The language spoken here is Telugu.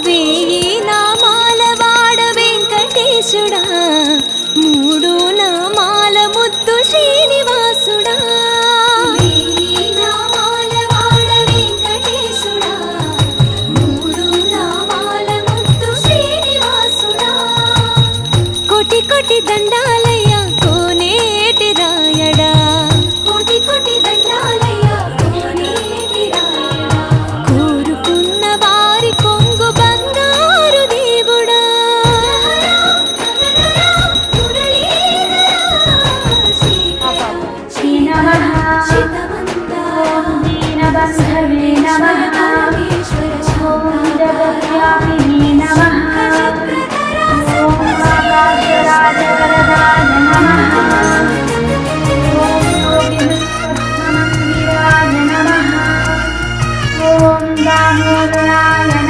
వేయి నామాల వాడ వెంకటేశుడా, మూడు నామాల ముద్దు శ్రీనివాసుడా. వేయి నామాల వాడ వెంకటేశుడా, మూడు నామాల ముద్దు శ్రీనివాసుడా. కోటి కోటి దండాలయ్య కోనేటి రాయడా, కోటి కోటి దండాలయ్య కోనేటి రాయడా. కోరుకున్న వారి కొంగు బంగారు దేవుడా. శ్రీ నమః ఓం దీనబంధవే నమః ఓం జగద్వ్యాపినే